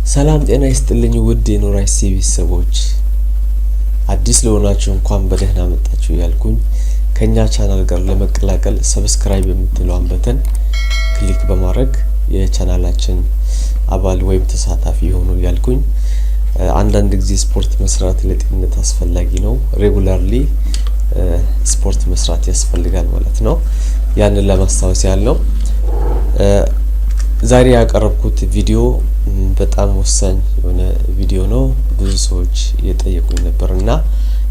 ሰላም ጤና ይስጥልኝ ውድ የኑራይስ ቤተሰቦች አዲስ ለሆናችሁ እንኳን በደህና መጣችሁ ያልኩኝ ከኛ ቻናል ጋር ለመቀላቀል ሰብስክራይብ የምትለውን በተን ክሊክ በማድረግ የቻናላችን አባል ወይም ተሳታፊ ሆኑ ያልኩኝ አንዳንድ ጊዜ ስፖርት መስራት ለጤንነት አስፈላጊ ነው ሬጉላርሊ ስፖርት መስራት ያስፈልጋል ማለት ነው ያንን ለማስታወስ ያለው ዛሬ ያቀረብኩት ቪዲዮ በጣም ወሳኝ የሆነ ቪዲዮ ነው ብዙ ሰዎች እየጠየቁኝ ነበርና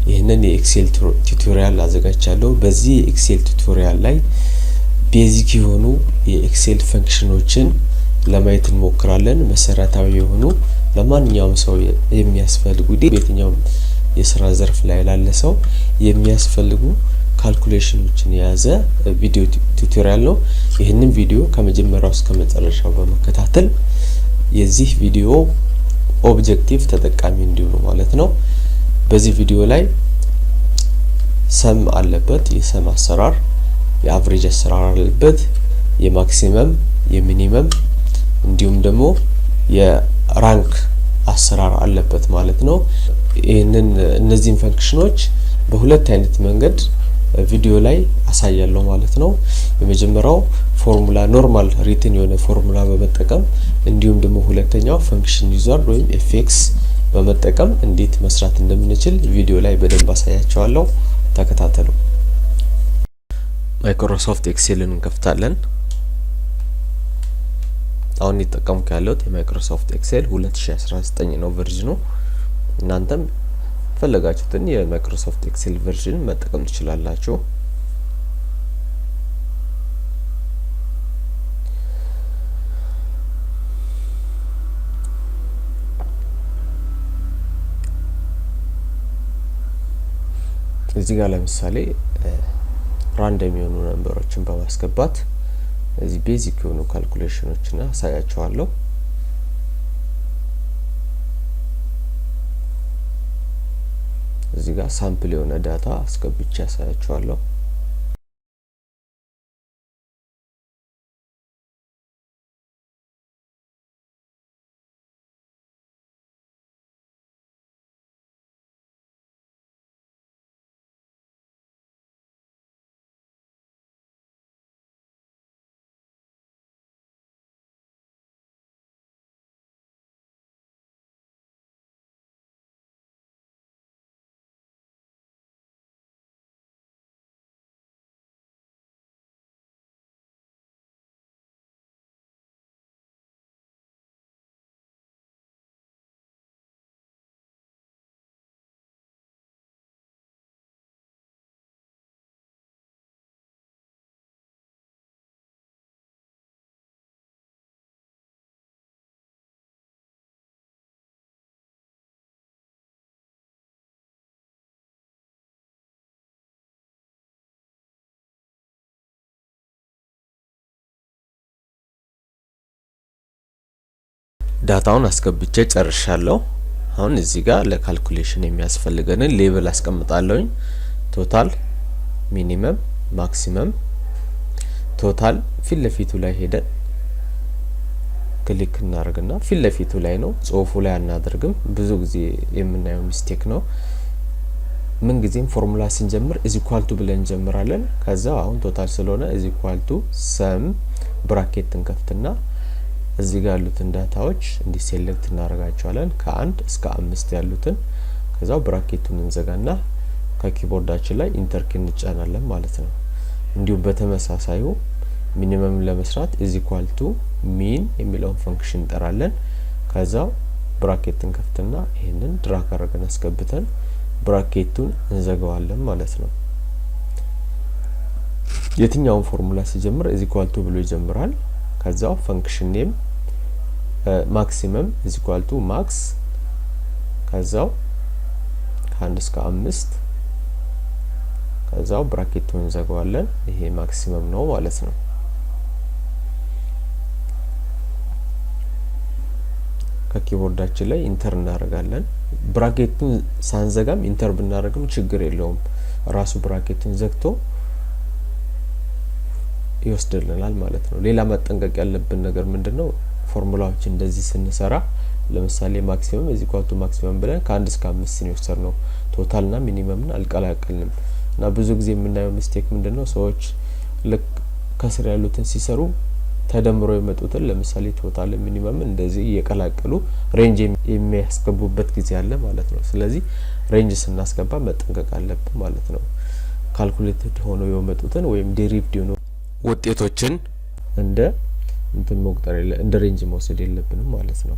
ይሄንን የኤክሴል ቱቶሪያል አዘጋጅቻለሁ በዚህ የኤክሴል ቱቶሪያል ላይ ቤዚክ የሆኑ የኤክሴል ፈንክሽኖችን ለማየት እንሞክራለን መሰረታዊ የሆኑ ለማንኛውም ሰው የሚያስፈልጉ በየትኛውም የሥራ ዘርፍ ላይ ያለ ሰው የሚያስፈልጉ ካልኩሌሽኖችን የያዘ ቪዲዮ ቱቶሪያል ነው ይሄንን ቪዲዮ ከመጀመሪያው እስከ መጨረሻው በመከታተል የዚህ ቪዲዮ ኦብጀክቲቭ ተጠቃሚ እንዲሆኑ ማለት ነው በዚህ ቪዲዮ ላይ ሰም አለበት የሰም አሰራር የአቨሬጅ አሰራር አለበት የማክሲመም የሚኒመም እንዲሁም ደግሞ የራንክ አሰራር አለበት ማለት ነው ይሄንን እነዚህን ፈንክሽኖች በሁለት አይነት መንገድ ቪዲዮ ላይ አሳያለሁ ማለት ነው የመጀመሪያው ፎርሙላ ኖርማል ሪትን የሆነ ፎርሙላ በመጠቀም እንዲሁም ደግሞ ሁለተኛው ፈንክሽን ዩዘር ወይም ኤፍኤክስ በመጠቀም እንዴት መስራት እንደምንችል ቪዲዮ ላይ በደንብ አሳያችኋለሁ ተከታተሉ ማይክሮሶፍት ኤክሴልን እንከፍታለን አሁን እየተጠቀምኩ ያለሁት የማይክሮሶፍት ኤክሴል 2019 ነው ቨርዥኑ እናንተም ፈለጋችሁትን የማይክሮሶፍት ኤክሴል ቨርዥን መጠቀም ትችላላችሁ እዚህ ጋር ለምሳሌ ራንደም የሆኑ ነምበሮችን በማስገባት እዚህ ቤዚክ የሆኑ ካልኩሌሽኖችን አሳያችኋለሁ እዚህ ጋር ሳምፕል የሆነ ዳታ አስገብቼ አሳያችኋለሁ ዳታውን አስገብቼ ጨርሻለሁ አሁን እዚህ ጋር ለካልኩሌሽን የሚያስፈልገንን ሌብል አስቀምጣለሁ ቶታል ሚኒመም ማክሲመም ቶታል ፊት ለፊቱ ላይ ሄደን ክሊክ እናደርግና ፊት ለፊቱ ላይ ነው ጽሁፉ ላይ አናደርግም ብዙ ጊዜ የምናየው ሚስቴክ ነው ምን ጊዜም ፎርሙላ ስንጀምር is equal to ብለን እንጀምራለን ከዛ አሁን ቶታል ስለሆነ is equal to sum ብራኬት እንከፍትና እዚህ ጋር ያሉትን ዳታዎች እንዲ ሴሌክት እናደርጋቸዋለን ከ1 እስከ 5 ያሉትን ከዛው ብራኬቱን እንዘጋና ከኪቦርዳችን ላይ ኢንተር ኪ እንጫናለን ማለት ነው እንዲሁ በተመሳሳዩ ሚኒመም ለመስራት is equal to mean የሚለውን ፈንክሽን እንጠራለን ከዛው ብራኬትን ከፍተና ይሄንን ድራግ አድርገን አስገብተን ብራኬቱን እንዘጋዋለን ማለት ነው የትኛውን ፎርሙላ ሲጀምር is equal to ብሎ ይጀምራል ከዛው ፈንክሽን ኔም maximum is equal to max ከዛው ከ1 እስከ 5 ከዛው ብራኬቱን እንዘጋዋለን ይሄ ማክሲመም ነው ማለት ነው ከኪቦርዳችን ላይ ኢንተር እናደርጋለን ብራኬቱን ሳንዘጋም ኢንተር ብናደርግም ችግር የለውም ራሱ ብራኬቱን ዘግቶ ይወስድልናል ማለት ነው ሌላ መጠንቀቅ ያለብን ነገር ምንድነው ፎርሙላዎች እንደዚህ ስንሰራ ለምሳሌ ማክሲመም እዚህ ኳልቱ ማክሲመም ብለን ከ1 እስከ 5 ነው የወሰድነው ቶታልና ሚኒመምን አልቀላቀልንም እና ብዙ ጊዜ የምናየው ሚስቴክ ምንድነው ሰዎች ልክ ከስር ያሉትን ሲሰሩ ተደምሮ የመጡትን ለምሳሌ ቶታል ሚኒመም እንደዚህ እየቀላቀሉ ሬንጅ የሚያስገቡበት ጊዜ አለ ማለት ነው ስለዚህ ሬንጅ ስናስገባ መጠንቀቅ አለብን ማለት ነው ካልኩሌትድ ሆኖ የመጡትን ወይም ዴሪቭድ ሆኖ ውጤቶችን እንደ እንትን መቁጠር እንደ ሬንጅ መውሰድ የለብንም ማለት ነው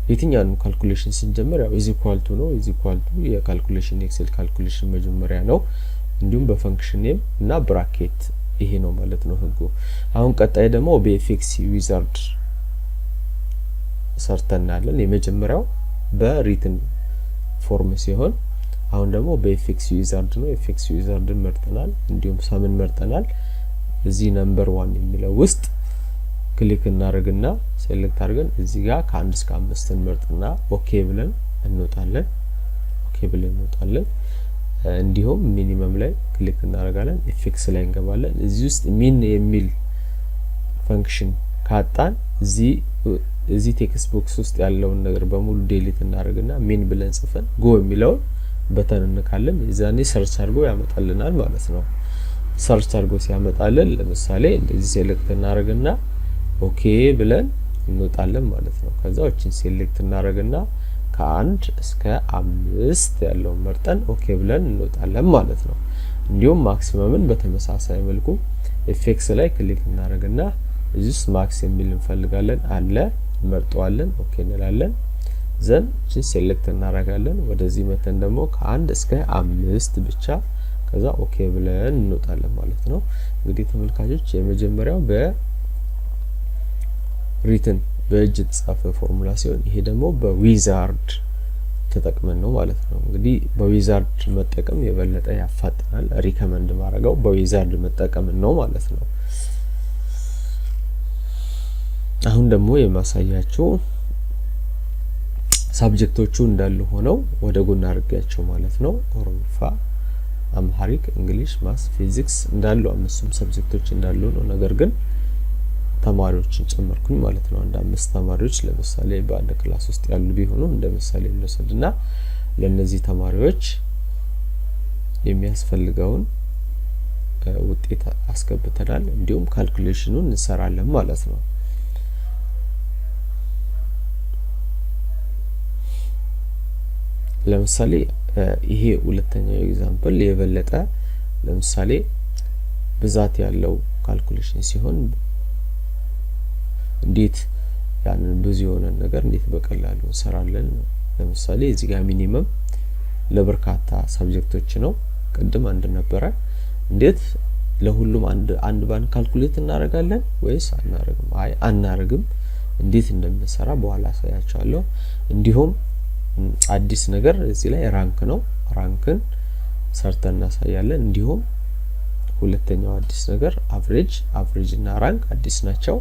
የትኛውንም ካልኩሌሽን ስንጀምር ያው ኢዝ ኢኳል ቱ ነው ኢዝ ኢኳል ቱ የካልኩሌሽን ኤክሴል ካልኩሌሽን መጀመሪያ ነው እንዲሁም በፈንክሽን ኔም እና ብራኬት ይሄ ነው ማለት ነው ህጉ አሁን ቀጣይ ደግሞ በኤፍኤክስ ዊዛርድ ሰርተናለን የመጀመሪያው በሪትን ፎርም ሲሆን አሁን ደግሞ በኤፍኤክስ ዊዛርድ ነው ኤፍኤክስ ዊዛርድን መርጠናል እንዲሁም ሳምን መርጠናል እዚህ ነምበር 1 የሚለው ውስጥ ክሊክ እናደርግና ሴሌክት አድርገን እዚህ ጋር ከ1 እስከ 5 እንመርጥና ኦኬ ብለን እንወጣለን እንዲሁም ሚኒመም ላይ ክሊክ እናደርጋለን ኤፍኤክስ ላይ እንገባለን እዚህ ውስጥ ሚን የሚል ፈንክሽን ካጣን እዚህ ቴክስት ቦክስ ውስጥ ያለውን ነገር በሙሉ ዲሊት እናደርግና ሚን ብለን ጽፈን ጎ የሚለው በተን እንካለን እዛኔ ሰርች አድርጎ ያመጣልናል ማለት ነው ሰርች አድርጎ ሲያመጣልን ለምሳሌ እንደዚህ ሴሌክት እናደርግና ኦኬ ብለን እንወጣለን ማለት ነው ከዛው እቺን ሴሌክት እናደርግና ከ1 እስከ 5 ያለው መርጠን ኦኬ ብለን እንወጣለን ማለት ነው እንዲሁም ማክሲመምን በተመሳሳይ መልኩ ኤፍኤክስ ላይ ክሊክ እናደርግና እዚስ ማክስ የሚል እንፈልጋለን አለ መርጠዋለን ኦኬ እንላለን ዘን እቺ ሴሌክት እናደርጋለን ወደዚህ መተን ደግሞ ከ1 እስከ 5 ብቻ ከዛ ኦኬ ብለን እንወጣለን ማለት ነው እንግዲህ ተመልካቾች የመጀመሪያው በሪትን በእጅ የተጻፈ ፎርሙላ ሲሆን ይሄ ደግሞ በዊዛርድ ተጠቅመን ነው ማለት ነው እንግዲህ በዊዛርድ መጠቀም የበለጠ ያፋጥናል ሪከመንድ ማድረጋው በዊዛርድ መጠቀም ነው ማለት ነው አሁን ደግሞ የማሳያችሁ ሳብጀክቶቹ እንዳሉ ሆነው ወደ ጎን አድርጋቸው ማለት ነው ኦሮምፋ አምሃሪክ እንግሊሽ ማስ ፊዚክስ እንዳሉ አምስቱም ሳብጀክቶች እንዳሉ ነው ነገር ግን ተማሪዎችን ጨመርኩኝ ማለት ነው አንድ 5 ተማሪዎች ለምሳሌ በአንድ ክላስ ውስጥ ያሉ ቢሆኑ እንደምሳሌ እንወስድና ለነዚህ ተማሪዎች የሚያስፈልገውን ውጤት አስገብተናል እንዲሁም ካልኩሌሽኑን እንሰራለን ማለት ነው ለምሳሌ ይሄ ሁለተኛው ኤግዛምፕል የበለጠ ለምሳሌ ብዛት ያለው ካልኩሌሽን ሲሆን እንዴት ያንን ብዙ የሆነ ነገር እንዴት በቀላሉ እንሰራለን ነው ለምሳሌ እዚህ ጋር ሚኒመም ለበርካታ ሳብጀክቶች ነው ቅድም አንድ ነበረ እንዴት ለሁሉም አንድ ባንክ ካልኩሌት እናደርጋለን ወይስ አናረግም አናረግም እንዴት እንደምንሰራ በኋላ አሳያችኋለሁ እንዲሁም አዲስ ነገር እዚህ ላይ ራንክ ነው ራንክን ሰርተን እናሳያለን እንዲሁም ሁለተኛው አዲስ ነገር አቨሬጅ እና ራንክ አዲስ ናቸው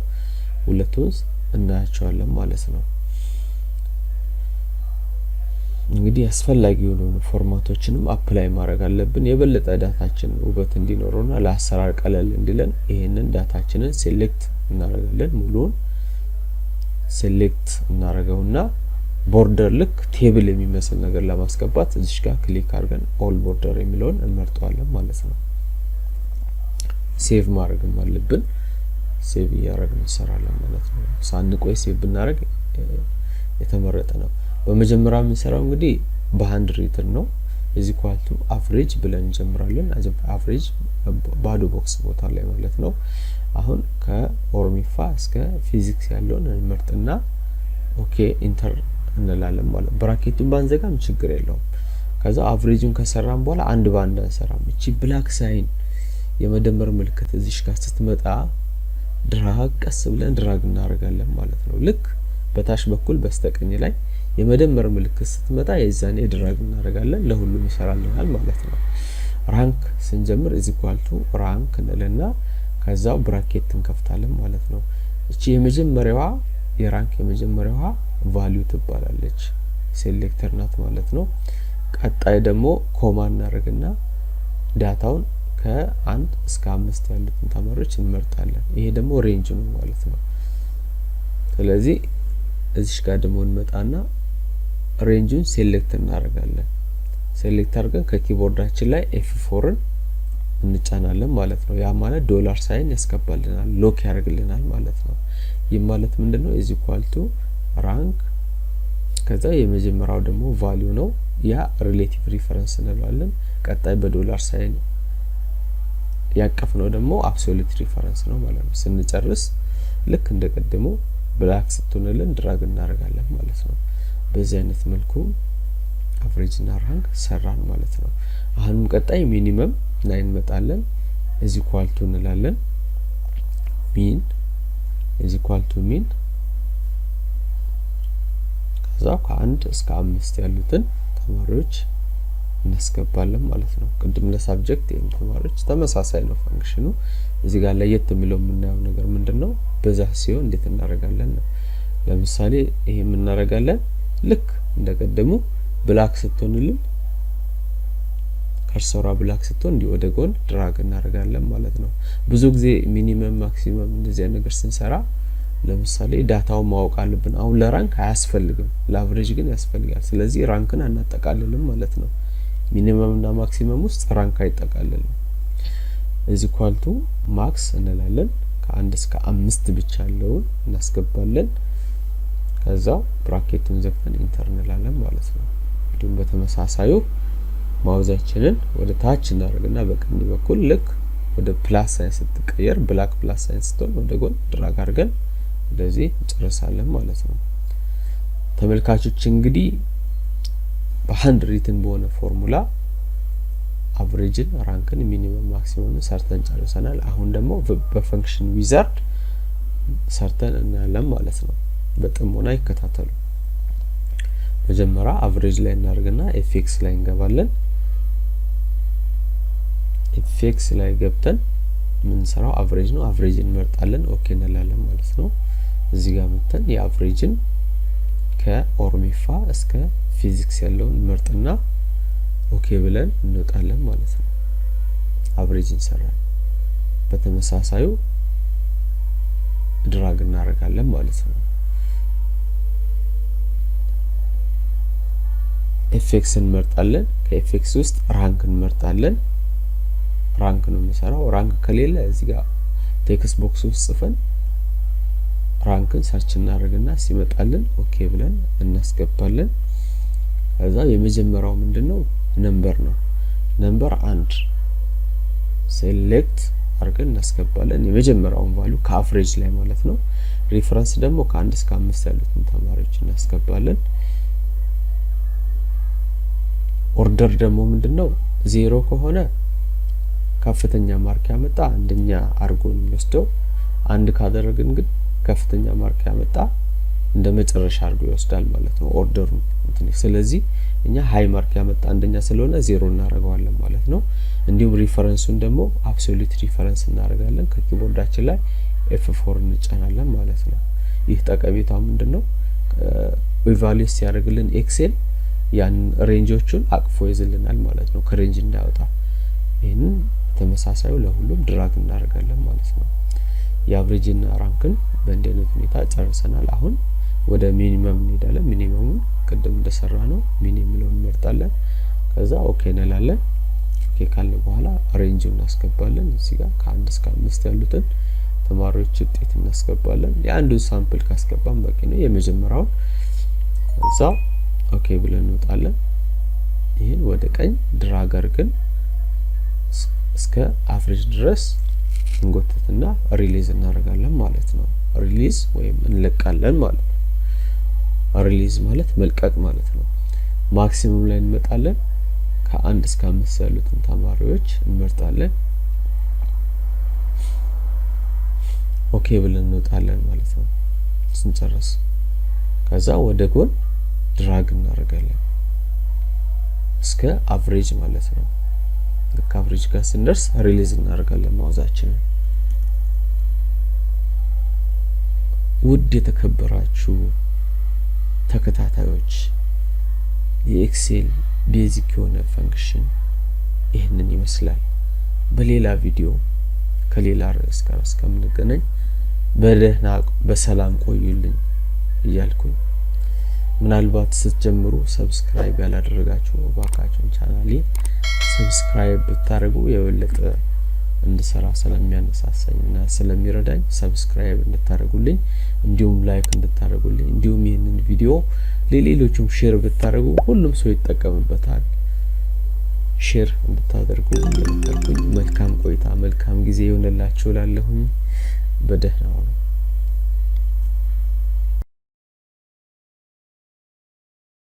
ሁለቱን እናያቸዋለን ማለት ነው እንግዲህ አስፈላጊ የሆኑ ፎርማቶችንም አፕላይ ማድረግ አለብን የበለጠ ዳታችን ውበት እንዲኖርና ለአሰራር ቀለል እንዲለን ይሄንን ዳታችንን ሴሌክት እናደርጋለን ሙሉን ሴሌክት እናደርገውና ቦርደር ልክ ቴብል የሚመስል ነገር ለማስገባት እዚህ ጋር ክሊክ አድርገን ኦል ቦርደር የሚለውን እንመርጠዋለን ማለት ነው ሴቭ ማድረግም አለብን ሴቭ ያደረግን እንሰራለን ማለት ነው ሳንቆይ ሴቭ ብናደርግ የተመረጠ ነው በመጀመሪያ የምንሰራው እንግዲህ በሃንድ ሪትን ነው እዚ ኳልቱ አቨሬጅ ብለን እንጀምራለን አቨሬጅ ባዶ ቦክስ ቦታ ላይ ማለት ነው አሁን ከኦሮሚፋ እስከ ፊዚክስ ያለውን እንመርጥና ኦኬ ኢንተር እንላለን ማለት ብራኬቱን ባንዘጋም ችግር የለውም ከዛ አቨሬጁን ከሰራን በኋላ አንድ ባንድ እንሰራም እቺ ብላክ ሳይን የመደመር ምልክት እዚህ ጋር ስትመጣ ድራግ ቀስ ብለን ድራግ እናደርጋለን ማለት ነው ልክ በታች በኩል በስተቀኝ ላይ የመደመር ምልክት ስትመጣ የዛኔ ድራግ እናደርጋለን ለሁሉም ይሰራልናል ማለት ነው ራንክ ስንጀምር እዚ ኳልቱ ራንክ እንለና ከዛው ብራኬት እንከፍታለን ማለት ነው እቺ የመጀመሪያዋ የራንክ የመጀመሪያዋ ቫልዩ ትባላለች ሴሌክተር ናት ማለት ነው ቀጣይ ደግሞ ኮማ እናደርግና ዳታውን ከ1 እስከ 5 ያሉትን ተማሪዎች እንመርጣለን። ይሄ ደግሞ ሬንጅ ነው ማለት ነው። ስለዚህ እዚህ ጋር ደግሞ እንመጣና ሬንጁን ሴሌክት እናደርጋለን። ሴሌክት አድርገን ከኪቦርዳችን ላይ F4ን እንጫናለን ማለት ነው። ያ ማለት ዶላር ሳይን ያስገባልናል፣ ሎክ ያደርግልናል ማለት ነው። ይህ ማለት ምንድነው? is equal to rank ከዛ የመጀመሪያው ደግሞ ቫልዩ ነው። ያ ሪሌቲቭ ሪፈረንስ እንለዋለን። ቀጣይ በዶላር ሳይን ያቀፍነው ደግሞ አብሶሉት ሪፈረንስ ነው ማለት ነው። ስንጨርስ ልክ እንደቀደሙ ብላክ ስትሆንልን ድራግ እናደርጋለን ማለት ነው። በዚህ አይነት መልኩ አቨሬጅ እና ራንክ ሰራን ማለት ነው። አሁንም ቀጣይ ሚኒመም ላይ እንመጣለን። is equal to እንላለን። ሚን is equal to ሚን ከዛ ከ1 እስከ 5 ያሉትን ተማሪዎች እናስገባለን ማለት ነው። ቅድም ለሳብጀክት ተማሪዎች ተመሳሳይ ነው ፈንክሽኑ። እዚህ ጋር ለየት የሚለው የምናየው ነገር ምንድነው? በዛ ሲሆን እንዴት እናደርጋለን ነው። ለምሳሌ ይሄ ምን እናደርጋለን? ልክ እንደቀደሙ ብላክ ስትሆንልን ከርሰሯ ብላክ ስትሆን እንዲህ ወደ ጎን ድራግ እናደርጋለን ማለት ነው። ብዙ ጊዜ ሚኒመም ማክሲመም እንደዚህ ነገር ስንሰራ ለምሳሌ ዳታው ማወቅ አለብን። አሁን ለራንክ አያስፈልግም፣ ለአቨሬጅ ግን ያስፈልጋል። ስለዚህ ራንክን አናጠቃልልም ማለት ነው። ሚኒመም እና ማክሲመም ውስጥ ራንክ አይጠቃልልም። እዚህ ኳልቱ ማክስ እንላለን። ከ1 እስከ 5 ብቻ ያለውን እናስገባለን። ከዛ ብራኬቱን ዘግተን ኢንተር እንላለን ማለት ነው። እንዲሁም በተመሳሳዩ ማውዛችንን ወደ ታች እናደርግና በቀኝ በኩል ልክ ወደ ፕላስ ሳይን ስትቀየር ብላክ ፕላስ ሳይን ስትሆን ወደ ጎን ድራግ አድርገን እንደዚህ እንጨርሳለን ማለት ነው። ተመልካቾች እንግዲህ በሃንድ ሪትን በሆነ ፎርሙላ አቨሬጅን፣ ራንክን፣ ሚኒመም ማክሲመም ሰርተን ጨርሰናል። አሁን ደግሞ በፈንክሽን ዊዛርድ ሰርተን እናያለን ማለት ነው። በጥሞና ይከታተሉ። መጀመሪያ አቨሬጅ ላይ እናደርግና ኤፍኤክስ ላይ እንገባለን። ኤፍኤክስ ላይ ገብተን ምንሰራው አቨሬጅ ነው። አቨሬጅን እንመርጣለን፣ ኦኬ እንላለን ማለት ነው። እዚህ ጋር መተን የአቨሬጅን ከኦርሚፋ እስከ ፊዚክስ ያለውን እንመርጥና ኦኬ ብለን እንወጣለን ማለት ነው። አቨሬጅን ሰራን። በተመሳሳዩ ድራግ እናደርጋለን ማለት ነው። ኤፍኤክስ እንመርጣለን። ከኤፍኤክስ ውስጥ ራንክ እንመርጣለን። ራንክ ነው የምንሰራው። ራንክ ከሌለ እዚህ ጋር ቴክስት ቦክስ ውስጥ ጽፈን ራንክን ሰርች እናደርግና ሲመጣልን ኦኬ ብለን እናስገባለን። ከዛ የመጀመሪያው ምንድነው? ነምበር ነው። ነምበር 1 ሴሌክት አድርገን እናስገባለን። የመጀመሪያውን ቫልዩ ከአቨሬጅ ላይ ማለት ነው። ሪፈረንስ ደግሞ ከ1 እስከ 5 ያሉትን ተማሪዎች እናስገባለን። ኦርደር ደግሞ ምንድነው? 0 ከሆነ ከፍተኛ ማርክ ያመጣ አንደኛ አርጎ ነው የሚወስደው። 1 ካደረግን ግን ከፍተኛ ማርክ ያመጣ እንደ መጨረሻ አርጎ ይወስዳል ማለት ነው ኦርደሩ። ስለዚህ እኛ ሃይ ማርክ ያመጣ አንደኛ ስለሆነ 0 እናደርገዋለን ማለት ነው። እንዲሁም ሪፈረንሱን ደግሞ አብሶሉት ሪፈረንስ እናደርጋለን። ከኪቦርዳችን ላይ F4 እንጫናለን ማለት ነው። ይህ ጠቀሜታው ምንድነው? ኢቫሉዌት ያደርግልን ኤክሴል ያን ሬንጆቹን አቅፎ ይዝልናል ማለት ነው፣ ከሬንጅ እንዳይወጣ። ይሄንን ተመሳሳዩ ለሁሉም ድራግ እናደርጋለን ማለት ነው። የአቨሬጅ እና ራንክን በእንዲህ አይነት ሁኔታ ጨርሰናል። አሁን ወደ ሚኒመም እንሄዳለን። ሚኒመሙን ቅድም እንደሰራ ነው ሚኒመም ብለን እንመርጣለን። ከዛ ኦኬ እንላለን። ኦኬ ካልን በኋላ ሬንጁን እናስገባለን። እዚህ ጋር ከ1 እስከ 5 ያሉትን ተማሪዎች ውጤት እናስገባለን። የአንዱን ሳምፕል ካስገባን በቂ ነው። የመጀመሪያው እዛ ኦኬ ብለን እንወጣለን። ይሄን ወደ ቀኝ ድራግ አድርገን እስከ አቨሬጅ ድረስ እንጎትትና ሪሊዝ እናደርጋለን ማለት ነው። ሪሊዝ ወይም እንለቃለን ማለት ነው። ሪሊዝ ማለት መልቀቅ ማለት ነው። ማክሲመም ላይ እንመጣለን። ከ1 እስከ 5 ያሉትን ተማሪዎች እንመርጣለን። ኦኬ ብለን እንወጣለን ማለት ነው። ስንጨርስ ከዛ ወደ ጎን ድራግ እናደርጋለን እስከ አቨሬጅ ማለት ነው። ከአቨሬጅ ጋር ስንደርስ ሪሊዝ እናደርጋለን ማውዛችንን። ውድ የተከበራችሁ ተከታታዮች የኤክሴል ቤዚክ የሆነ ፈንክሽን ይህንን ይመስላል። በሌላ ቪዲዮ ከሌላ ርዕስ ጋር እስከምንገናኝ በደህና በሰላም ቆዩልኝ እያልኩኝ ምናልባት ስትጀምሩ ሰብስክራይብ ያላደረጋችሁ እባካችሁ ቻናሌን ሰብስክራይብ ብታደርጉ የበለጠ እንድሰራ ስለሚያነሳሳኝና ስለሚረዳኝ ሰብስክራይብ እንድታደርጉልኝ እንዲሁም ላይክ እንድታደርጉልኝ እንዲሁም ይሄንን ቪዲዮ ለሌሎችም ሼር ብታደርጉ ሁሉም ሰው ይጠቀምበታል። ሼር እንድታደርጉ መልካም ቆይታ መልካም ጊዜ ይሆንላችሁ እላለሁኝ። በደህና ዋሉ።